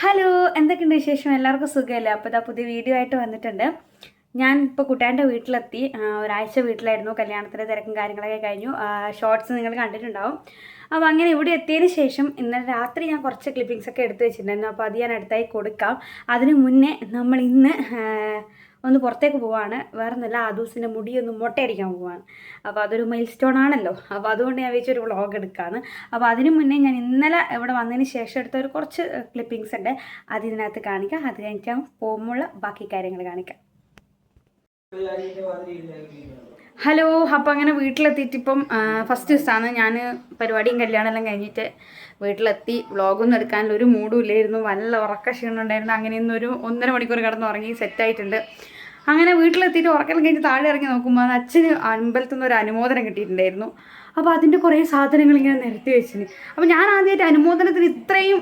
Hello, എന്തൊക്കെയുണ്ട് വിശേഷം? എല്ലാവർക്കും സുഖമല്ലേ? അപ്പോൾ ഇതാ പുതിയ വീഡിയോ ആയിട്ട് വന്നിട്ടുണ്ട്. ഞാൻ ഇപ്പോൾ കുട്ടാൻ്റെ വീട്ടിലെത്തി. ഒരാഴ്ച വീട്ടിലായിരുന്നു. കല്യാണത്തിൻ്റെ തിരക്കും കാര്യങ്ങളൊക്കെ കഴിഞ്ഞു. ഷോർട്സ് നിങ്ങൾ കണ്ടിട്ടുണ്ടാവും. അപ്പോൾ അങ്ങനെ ഇവിടെ എത്തിയതിന് ശേഷം ഇന്നലെ രാത്രി ഞാൻ കുറച്ച് ക്ലിപ്പിങ്സൊക്കെ എടുത്ത് വെച്ചിട്ടുണ്ടായിരുന്നു. അപ്പോൾ അത് ഞാൻ അടുത്തായി കൊടുക്കാം. അതിന് മുന്നേ നമ്മൾ ഇന്ന് ഒന്ന് പുറത്തേക്ക് പോവാണ്. വേറെ ഒന്നുമില്ല, ആദൂസിൻ്റെ മുടിയൊന്ന് മൊട്ടയടിക്കാൻ പോവാണ്. അപ്പോൾ അതൊരു മൈൽ സ്റ്റോൺ ആണല്ലോ. അപ്പോൾ അതുകൊണ്ട് ഞാൻ വെച്ചൊരു വ്ളോഗ് എടുക്കുകയാണ്. അപ്പോൾ അതിന് മുന്നേ ഞാൻ ഇന്നലെ ഇവിടെ വന്നതിന് ശേഷം എടുത്ത ഒരു കുറച്ച് ക്ലിപ്പിങ്സ് ഉണ്ട്. അത് ഇതിനകത്ത് കാണിക്കാം. അത് കഴിഞ്ഞിട്ട് പോകുമ്പോൾ ബാക്കി കാര്യങ്ങൾ കാണിക്കാം. ഹലോ, അപ്പോൾ അങ്ങനെ വീട്ടിലെത്തിയിട്ട് ഇപ്പം ഫസ്റ്റ് ദിവസമാണ്. ഞാൻ പരിപാടിയും കല്യാണം എല്ലാം കഴിഞ്ഞിട്ട് വീട്ടിലെത്തി. വ്ളോഗൊന്നും എടുക്കാനുള്ള ഒരു മൂഡും ഇല്ലായിരുന്നു. നല്ല ഉറക്ക ക്ഷീണം ഉണ്ടായിരുന്നു. അങ്ങനെ ഇന്നൊരു 1.5 മണിക്കൂർ കിടന്ന് ഉറങ്ങി സെറ്റായിട്ടുണ്ട്. അങ്ങനെ വീട്ടിലെത്തിയിട്ട് ഉറക്കെല്ലാം കഴിഞ്ഞ് താഴെ ഇറങ്ങി നോക്കുമ്പോൾ അത് അച്ഛന് അമ്പലത്തിൽ നിന്ന് ഒരു അനുമോദനം കിട്ടിയിട്ടുണ്ടായിരുന്നു. അപ്പോൾ അതിൻ്റെ കുറേ സാധനങ്ങൾ ഇങ്ങനെ നിരത്തി വെച്ചിന്. അപ്പോൾ ഞാൻ ആദ്യമായിട്ട് അനുമോദനത്തിന് ഇത്രയും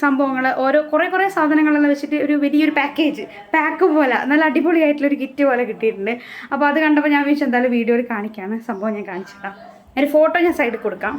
സംഭവങ്ങൾ കുറേ സാധനങ്ങളെല്ലാം വെച്ചിട്ട് ഒരു വലിയൊരു പാക്ക് പോലെ നല്ല അടിപൊളിയായിട്ടുള്ളൊരു കിറ്റ് പോലെ കിട്ടിയിട്ടുണ്ട്. അപ്പോൾ അത് കണ്ടപ്പോൾ ഞാൻ വിചാരിച്ചു എന്തായാലും വീഡിയോയിൽ കാണിക്കാണ്. സംഭവം ഞാൻ കാണിച്ചിട്ടാം. ഒരു ഫോട്ടോ ഞാൻ സൈഡിൽ കൊടുക്കാം.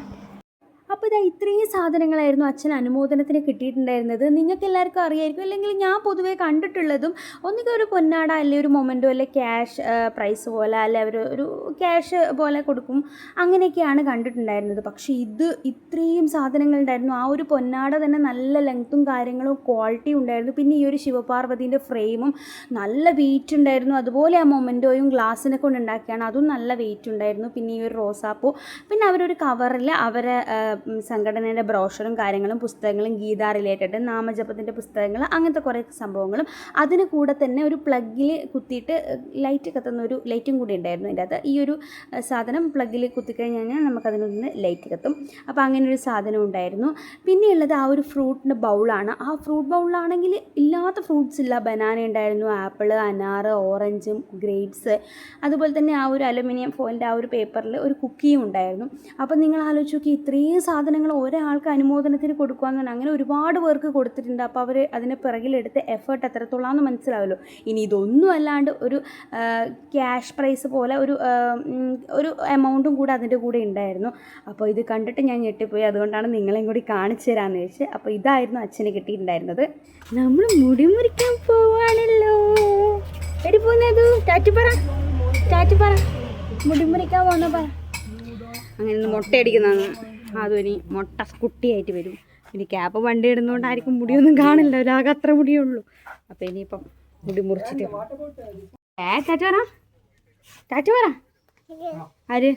അപ്പോൾ ഇതാ ഇത്രയും സാധനങ്ങളായിരുന്നു അച്ഛൻ അനുമോദനത്തിന് കിട്ടിയിട്ടുണ്ടായിരുന്നത്. നിങ്ങൾക്ക് എല്ലാവർക്കും അറിയായിരിക്കും, അല്ലെങ്കിൽ ഞാൻ പൊതുവേ കണ്ടിട്ടുള്ളതും ഒന്നുകിൽ ഒരു പൊന്നാട, അല്ലെങ്കിൽ ഒരു മൊമെൻറ്റോ, അല്ലെങ്കിൽ ക്യാഷ് പ്രൈസ് പോലെ, അല്ലെ ഒരു ക്യാഷ് പോലെ കൊടുക്കും, അങ്ങനെയൊക്കെയാണ് കണ്ടിട്ടുണ്ടായിരുന്നത്. പക്ഷേ ഇത് ഇത്രയും സാധനങ്ങളുണ്ടായിരുന്നു. ആ ഒരു പൊന്നാട തന്നെ നല്ല ലെങ്ത്തും കാര്യങ്ങളും ക്വാളിറ്റി ഉണ്ടായിരുന്നു. പിന്നെ ഈ ഒരു ശിവപാർവതീൻ്റെ ഫ്രെയിമും നല്ല വെയിറ്റ് ഉണ്ടായിരുന്നു. അതുപോലെ ആ മൊമെൻറ്റോയും ഗ്ലാസ്സിനെ കൊണ്ട് ഉണ്ടാക്കിയാണ്, അതും നല്ല വെയിറ്റ് ഉണ്ടായിരുന്നു. പിന്നെ ഈ ഒരു റോസാപ്പൂ, പിന്നെ അവരൊരു കവറിൽ അവരെ സംഘടനയുടെ ബ്രോഷറും കാര്യങ്ങളും പുസ്തകങ്ങളും ഗീത റിലേറ്റഡ് നാമജപത്തിൻ്റെ പുസ്തകങ്ങൾ അങ്ങനത്തെ കുറേ സംഭവങ്ങളും അതിന് കൂടെ തന്നെ ഒരു പ്ലഗിൽ കുത്തിയിട്ട് ലൈറ്റ് കത്തുന്ന ഒരു ലൈറ്റും കൂടി ഉണ്ടായിരുന്നു. അതിൻ്റെ അകത്ത് ഈ ഒരു സാധനം പ്ലഗിൽ കുത്തിക്കഴിഞ്ഞാൽ നമുക്കതിൽ നിന്ന് ലൈറ്റ് കത്തും. അപ്പോൾ അങ്ങനെ ഒരു സാധനം ഉണ്ടായിരുന്നു. പിന്നെയുള്ളത് ആ ഒരു ഫ്രൂട്ടിൻ്റെ ബൗളാണ്. ആ ഫ്രൂട്ട് ബൗളാണെങ്കിൽ ഇല്ലാത്ത ഫ്രൂട്ട്സ് ഇല്ല. ബനാന ഉണ്ടായിരുന്നു, ആപ്പിൾ, അനാറ്, ഓറഞ്ചും ഗ്രേപ്സ്, അതുപോലെ തന്നെ ആ ഒരു അലുമിനിയം ഫോയിലിൻ്റെ ആ ഒരു പേപ്പറിൽ ഒരു കുക്കിയും ഉണ്ടായിരുന്നു. അപ്പോൾ നിങ്ങൾ ആലോചിച്ച് നോക്കി, ഇത്രയും സാധനങ്ങൾ ഒരാൾക്ക് അനുമോദനത്തിന് കൊടുക്കുകയെന്ന് പറഞ്ഞാൽ അങ്ങനെ ഒരുപാട് പേർക്ക് കൊടുത്തിട്ടുണ്ട്. അപ്പോൾ അവർ അതിന് പിറകിലെടുത്ത എഫേർട്ട് എത്രത്തോളാണെന്ന് മനസ്സിലാവുമല്ലോ. ഇനി ഇതൊന്നും അല്ലാണ്ട് ഒരു ക്യാഷ് പ്രൈസ് പോലെ ഒരു എമൗണ്ടും കൂടെ അതിൻ്റെ കൂടെ ഉണ്ടായിരുന്നു. അപ്പോൾ ഇത് കണ്ടിട്ട് ഞാൻ ഞെട്ടിപ്പോയി. അതുകൊണ്ടാണ് നിങ്ങളെയും കൂടി കാണിച്ചു തരാമെന്ന് വെച്ച്. അപ്പോൾ ഇതായിരുന്നു അച്ഛന് കിട്ടിയിട്ടുണ്ടായിരുന്നത്. നമ്മൾ മുടി മുറിക്കാൻ പോവാണല്ലോ. എടി പോകുന്നത് ടാറ്റു പറ മുടി മുറിക്കാൻ പോകുന്ന പറ. അങ്ങനെ മുട്ടയടിക്കുന്നതാണ്. അതും ഇനി മുട്ട കുട്ടിയായിട്ട് വരും. ഇനി ക്യാപ്പ് വണ്ടി ഇടുന്നതുകൊണ്ടായിരിക്കും മുടിയൊന്നും കാണില്ല, ഒരാകെ അത്ര മുടിയേ ഉള്ളൂ. അപ്പം ഇനിയിപ്പം മുടി മുറിച്ചിട്ട് ടാറ്റു പറ ആര്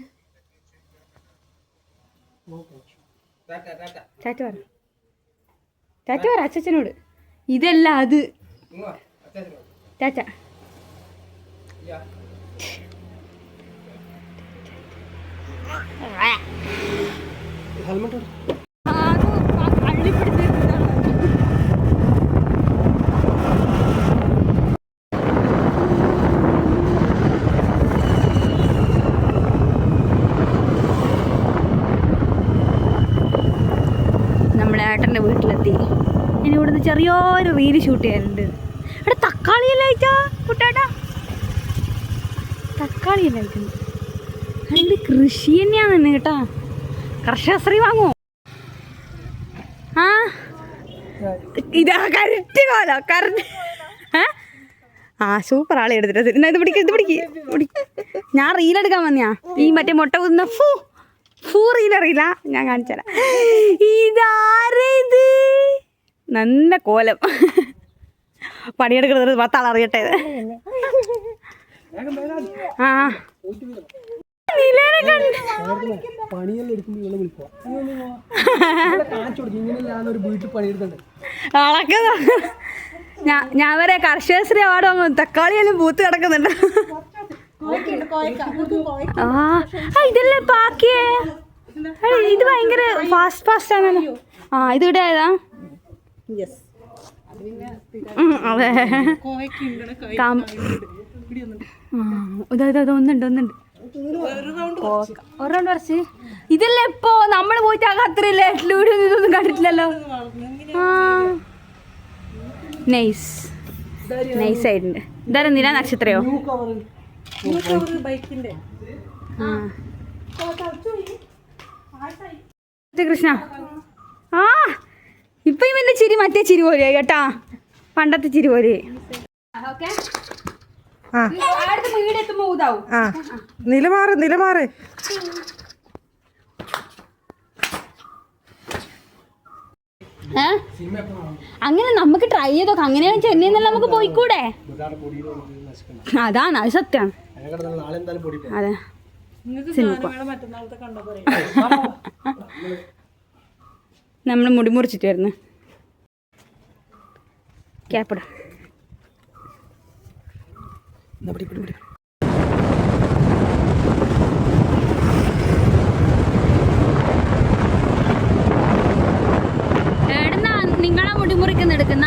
ടാറ്റു പറ അച്ഛനോട്. ഇതല്ല അത് ടാറ്റ. നമ്മുടെ ഏട്ടൻ്റെ വീട്ടിലെത്തി. ഇനി ഇവിടുന്ന് ചെറിയൊരു റീല് ഷൂട്ട് ചെയ്യാനുണ്ട്. ഇവിടെ തക്കാളിയല്ല അയച്ചാ കുട്ടേട്ടാ, തക്കാളിയല്ല അയക്കുന്നു. അതിൻ്റെ കൃഷി തന്നെയാണ് തന്നെ കേട്ടാ. കർഷകശ്രീ വാങ്ങോ? ആ ഇതാ കറക്റ്റ് കോലോ കറക്റ്റ്. സൂപ്പർ ആളെ എടുത്തിട്ട് ഇത് പിടിക്ക്. ഞാൻ റീലെടുക്കാൻ വന്നിയാ. ഈ മറ്റേ മുട്ട കുന്ന റീലറിയില്ല, ഞാൻ കാണിച്ചുതരാം. ഇതാരത് നല്ല കോലം. പണിയെടുക്കുന്നത് 10 ആളറിയട്ടെ. ആ ഞാൻ വരെ കർഷകശ്രീ അവാർഡ് വാങ്ങും. തക്കാളിയെല്ലാം പൂത്ത് കിടക്കുന്നുണ്ട്. ഇതല്ലേ ബാക്കിയേ. ഇത് ഭയങ്കര ഫാസ്റ്റ് ആണല്ലോ. ഇത് ഇവിടെ ഏതാ? അതെ, ഒന്നുണ്ട് ഒരു റൗണ്ട് കുറച്ച്. ഇതല്ലേ ഇപ്പോ നമ്മൾ പോയിട്ട് അത്രയില്ലേ ഇതൊന്നും കണ്ടിട്ടില്ലല്ലോ. നൈസ് ആയിട്ടുണ്ട്. ഇതാ നില നക്ഷത്രയോ? കൃഷ്ണ. ഇപ്പൊ ഇവന്റെ ചിരി മറ്റേ ചിരി പോലെ കേട്ടാ, പണ്ടത്തെ ചിരി പോലെ. നിലമാറ് അങ്ങനെ നമുക്ക് ട്രൈ ചെയ്തോക്കെ. അങ്ങനെയാണ് ചെന്നൈന്നല്ല നമുക്ക് പോയിക്കൂടെ? അതാണ്, അത് സത്യമാണ്. അതെ, നമ്മൾ മുടി മുറിച്ചിട്ട് വരുന്നു. ക്യാപ്പിട നിങ്ങളാ മുടി മുറിക്കുന്ന എടുക്കുന്ന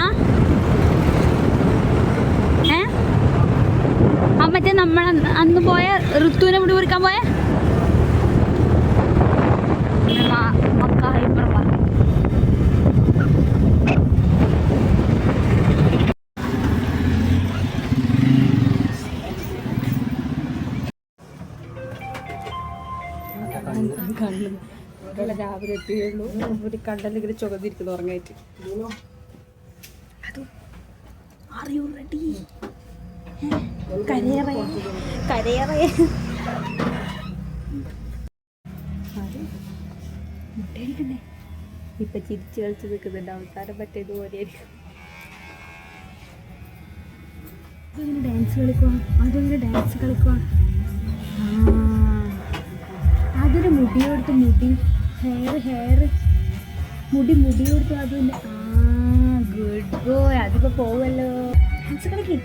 മറ്റേ നമ്മൾ അന്ന് പോയ ഋത്തുവിനെ മുടി മുറിക്കാൻ പോയ രാവിലെ എത്തിയുള്ളൂ. ഒരു കണ്ടലിങ്ങനെ ചുവന്നിരിക്കുന്നു ഉറങ്ങായിട്ട്. ഇപ്പൊ ചിരിച്ചു കളിച്ച് നിൽക്കുന്നുണ്ട്. അവസാനം പറ്റിയതുപോലെ ഡാൻസ് കളിക്കുക. അതൊരു ഡാൻസ് കളിക്കുക. അതൊരു മുടിയോടുത്ത് മുടി ഹെയർ മുടിയോടുത്ത് അതില്ല. Good boy. അതിപ്പോ പോവല്ലോ. ഡാൻസ് കളിക്കും.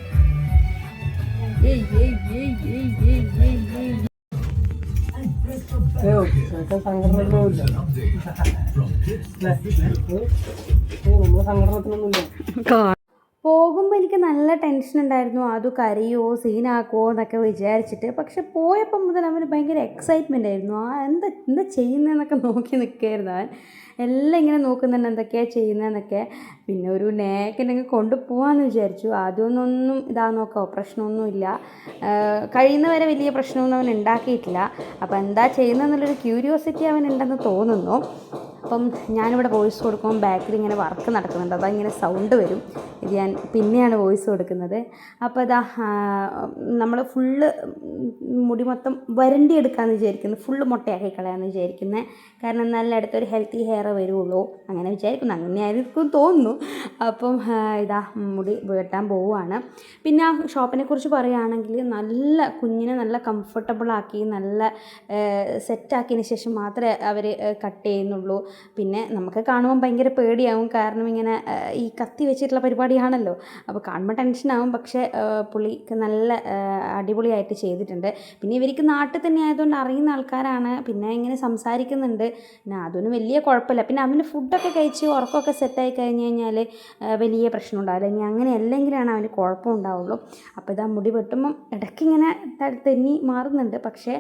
പോകുമ്പോൾ എനിക്ക് നല്ല ടെൻഷൻ ഉണ്ടായിരുന്നു. അത് കരയോ സീനാക്കുമോ എന്നൊക്കെ വിചാരിച്ചിട്ട്. പക്ഷെ പോയപ്പോൾ മുതൽ അവന് ഭയങ്കര എക്സൈറ്റ്മെൻ്റ് ആയിരുന്നു. എന്താ ചെയ്യുന്നതെന്നൊക്കെ നോക്കി നിൽക്കുകയായിരുന്നു അവൻ. എല്ലാം ഇങ്ങനെ നോക്കുന്നുണ്ട് എന്തൊക്കെയാണ് ചെയ്യുന്നതെന്നൊക്കെ. പിന്നെ ഒരു നേക്കിനെങ്കിൽ കൊണ്ടുപോകാമെന്ന് വിചാരിച്ചു. അതൊന്നും നോക്കാം, പ്രശ്നമൊന്നുമില്ല. കഴിയുന്നവരെ വലിയ പ്രശ്നമൊന്നും അവൻ ഉണ്ടാക്കിയിട്ടില്ല. അപ്പോൾ എന്താ ചെയ്യുന്നതെന്നുള്ളൊരു ക്യൂരിയോസിറ്റി അവനുണ്ടെന്ന് തോന്നുന്നു. അപ്പം ഞാനിവിടെ വോയിസ് കൊടുക്കുമ്പോൾ ബാക്കിൽ ഇങ്ങനെ വർക്ക് നടക്കുന്നുണ്ട്. അതങ്ങനെ സൗണ്ട് വരും. ഇത് ഞാൻ പിന്നെയാണ് വോയിസ് കൊടുക്കുന്നത്. അപ്പോൾ ഇതാ നമ്മൾ ഫുള്ള് മുടി മൊത്തം വരണ്ടി എടുക്കാമെന്ന് വിചാരിക്കുന്നു. ഫുള്ള് മുട്ടയാക്കി കളയാമെന്ന് വിചാരിക്കുന്നത്. കാരണം നല്ല അടുത്തൊരു ഹെൽത്തി ഹെയർ വരുള്ളൂ അങ്ങനെ വിചാരിക്കുന്നു. അങ്ങനെയായിരിക്കും തോന്നുന്നു. അപ്പം ഇതാ മുടി വെട്ടാൻ പോവുകയാണ്. പിന്നെ ആ ഷോപ്പിനെ കുറിച്ച് പറയുകയാണെങ്കിൽ നല്ല കുഞ്ഞിനെ നല്ല കംഫർട്ടബിളാക്കി നല്ല സെറ്റാക്കിയതിന് ശേഷം മാത്രമേ അവർ കട്ട് ചെയ്യുന്നുള്ളൂ. പിന്നെ നമുക്ക് കാണുമ്പോൾ ഭയങ്കര പേടിയാവും. കാരണം ഇങ്ങനെ ഈ കത്തി വെച്ചിട്ടുള്ള പരിപാടിയാണല്ലോ. അപ്പോൾ കാണുമ്പോൾ ടെൻഷനാവും. പക്ഷേ പുള്ളിക്ക് നല്ല അടിപൊളിയായിട്ട് ചെയ്തിട്ടുണ്ട്. പിന്നെ ഇവർക്ക് നാട്ടിൽ തന്നെ ആയതുകൊണ്ട് അറിയുന്ന ആൾക്കാരാണ്. പിന്നെ ഇങ്ങനെ സംസാരിക്കുന്നുണ്ട്. പിന്നെ അതൊന്നും വലിയ കുഴപ്പമില്ല. പിന്നെ അവന് ഫുഡൊക്കെ കഴിച്ച് ഉറക്കമൊക്കെ സെറ്റായി കഴിഞ്ഞ് കഴിഞ്ഞാൽ വലിയ പ്രശ്നം ഉണ്ടാവില്ല. ഇനി അങ്ങനെ അല്ലെങ്കിലാണ് അവന് കുഴപ്പമുണ്ടാവുള്ളൂ. അപ്പോൾ ഇതാ മുടി വെട്ടുമ്പം ഇടയ്ക്കിങ്ങനെ തെന്നി മാറുന്നുണ്ട്. പക്ഷേ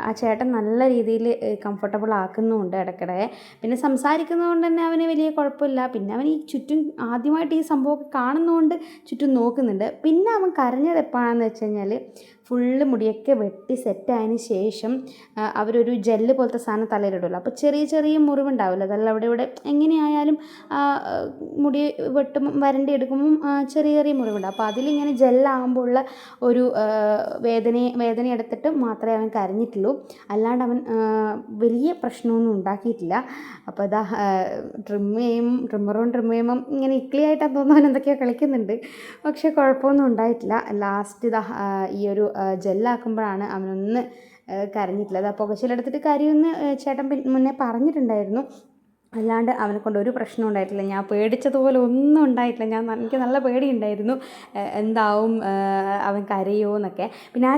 ആ ചേട്ടൻ നല്ല രീതിയിൽ കംഫർട്ടബിൾ ആക്കുന്നുമുണ്ട് ഇടയ്ക്കിടെ. പിന്നെ സംസാരിക്കുന്നതുകൊണ്ട് തന്നെ അവന് വലിയ കുഴപ്പമില്ല. പിന്നെ അവൻ ഈ ചുറ്റും ആദ്യമായിട്ട് ഈ സംഭവമൊക്കെ കാണുന്നതുകൊണ്ട് ചുറ്റും നോക്കുന്നുണ്ട്. പിന്നെ അവൻ കരഞ്ഞത് എപ്പോഴാണെന്ന് വെച്ച് കഴിഞ്ഞാൽ ഫുള്ള് മുടിയൊക്കെ വെട്ടി സെറ്റായതിന് ശേഷം അവരൊരു ജെല്ല് പോലത്തെ സാധനം തലയിലിടുമല്ലോ. അപ്പോൾ ചെറിയ ചെറിയ മുറിവുണ്ടാവില്ല. അതല്ല ഇവിടെ എങ്ങനെയായാലും മുടി വരണ്ടി എടുക്കുമ്പം ചെറിയ ചെറിയ മുറിവുണ്ടാവും. അപ്പോൾ അതിലിങ്ങനെ ജെല്ലാകുമ്പോൾ ഉള്ള ഒരു വേദന എടുത്തിട്ട് മാത്രമേ അവൻ കരഞ്ഞിട്ടുള്ളൂ. അല്ലാണ്ട് അവൻ വലിയ പ്രശ്നമൊന്നും ഉണ്ടാക്കിയിട്ടില്ല. അപ്പോൾ ഇതാ ട്രിം ചെയ്യുമ്പം ഇങ്ങനെ ഇക്ലിയായിട്ടാണ് തോന്നുന്നു. അവൻ എന്തൊക്കെയോ കളിക്കുന്നുണ്ട്. പക്ഷേ കുഴപ്പമൊന്നും ഉണ്ടായിട്ടില്ല. ലാസ്റ്റ് ഇതാ ഈ ഒരു ജെല്ലാക്കുമ്പോഴാണ് അവനൊന്ന് കരഞ്ഞിട്ടുള്ളത്. ആ പുകച്ചിലെടുത്തിട്ട് കരയുമെന്ന് ചേട്ടൻ മുന്നേ പറഞ്ഞിട്ടുണ്ടായിരുന്നു. അല്ലാണ്ട് അവനെ കൊണ്ട് ഒരു പ്രശ്നം ഉണ്ടായിട്ടില്ല. ഞാൻ പേടിച്ചതുപോലെ ഒന്നും ഉണ്ടായിട്ടില്ല. എനിക്ക് നല്ല പേടിയുണ്ടായിരുന്നു എന്താവും അവൻ കരയോ എന്നൊക്കെ. പിന്നെ ആ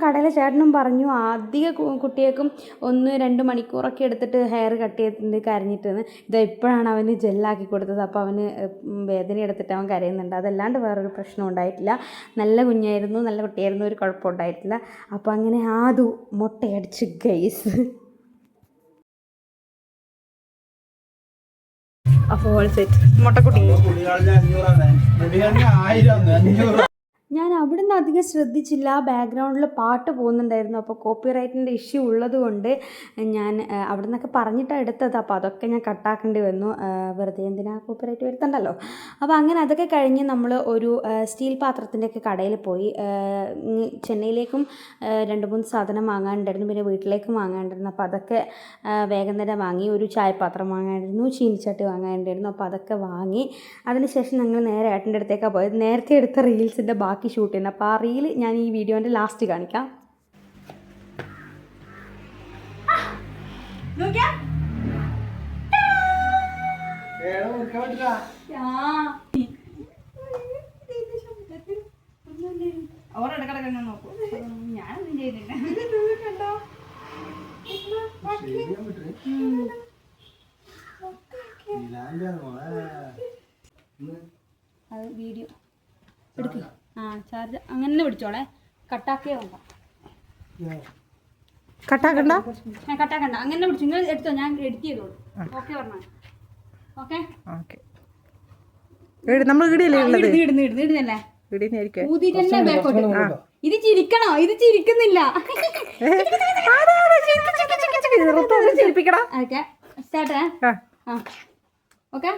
കടയിലെ ചേട്ടനും പറഞ്ഞു അധിക കുട്ടികൾക്കും 1-2 മണിക്കൂറൊക്കെ എടുത്തിട്ട് ഹെയർ കട്ട് ചെയ്തിട്ടുണ്ട് കരഞ്ഞിട്ടെന്ന്. ഇപ്പോഴാണ് അവന് ജെല്ലാക്കി കൊടുത്തത്. അപ്പോൾ അവന് വേദന എടുത്തിട്ട് അവൻ കരയുന്നുണ്ട്. അതല്ലാണ്ട് വേറൊരു പ്രശ്നം ഉണ്ടായിട്ടില്ല. നല്ല കുഞ്ഞായിരുന്നു, നല്ല കുട്ടിയായിരുന്നു, ഒരു കുഴപ്പം ഉണ്ടായിട്ടില്ല. അപ്പോൾ അങ്ങനെ മുട്ടയടിച്ച് ഗൈസ്. അപ്പോൾ മുട്ടക്കുട്ടി ഞാൻ അവിടെ നിന്ന് അധികം ശ്രദ്ധിച്ചില്ല, ബാക്ക്ഗ്രൗണ്ടിൽ പാട്ട് പോകുന്നുണ്ടായിരുന്നു. അപ്പോൾ കോപ്പിറൈറ്റിൻ്റെ ഇഷ്യൂ ഉള്ളത് കൊണ്ട് ഞാൻ അവിടെ നിന്നൊക്കെ പറഞ്ഞിട്ടാണ് എടുത്തത്. അപ്പോൾ അതൊക്കെ ഞാൻ കട്ടാക്കേണ്ടി വന്നു. വെറുതെ എന്തിനാ കോപ്പിറൈറ്റ് വരുത്തണ്ടല്ലോ. അപ്പോൾ അങ്ങനെ അതൊക്കെ കഴിഞ്ഞ് നമ്മൾ ഒരു സ്റ്റീൽ പാത്രത്തിൻ്റെയൊക്കെ കടയിൽ പോയി. ചെന്നൈയിലേക്കും 2-3 സാധനം വാങ്ങാനുണ്ടായിരുന്നു, പിന്നെ വീട്ടിലേക്കും വാങ്ങാനുണ്ടായിരുന്നു. അപ്പോൾ അതൊക്കെ വേഗം തന്നെ വാങ്ങി. ഒരു ചായപാത്രം വാങ്ങാനായിരുന്നു, ചീനിച്ചട്ടി വാങ്ങാനുണ്ടായിരുന്നു. അപ്പോൾ അതൊക്കെ വാങ്ങി. അതിനുശേഷം ഞങ്ങൾ നേരെ ഏട്ടൻ്റെ അടുത്തേക്കാണ് പോയത്. നേരത്തെ എടുത്ത റീൽസിൻ്റെ ബാക്കി ഷൂട്ട് ചെയ്യുന്നത്. അപ്പോൾ ആ റീൽ ഞാൻ ഈ വീഡിയോൻ്റെ ലാസ്റ്റ് കാണിക്കാം. ഞാനൊന്നും ചെയ്തില്ല. അത് വീഡിയോ എടുക്കുക. ചാർജ് അങ്ങനെ പിടിച്ചോളെ, കട്ടാക്കേ വേണ്ട. കട്ടാക്കണ്ട, കട്ടാക്കണ്ട, അങ്ങനെ പിടിച്ചു. നിങ്ങൾ എടുത്തോ, ഞാൻ എഡിറ്റ് ചെയ്തോളൂ. ഓക്കെ പറഞ്ഞാൽ ഓക്കെ. നമ്മൾ ഇടിയല്ലേ ഉള്ളത്, ഇടുന്നല്ലേ ഇടിയായിരിക്കും. ഊതിട്ടല്ലേ ബാക്കോട്ട്. ഇത് ചിരിക്കണോ? ഇത് ചിരിക്കുന്നില്ല. ചിരിപ്പിക്കടാ. Okay start. ഓക്കെ.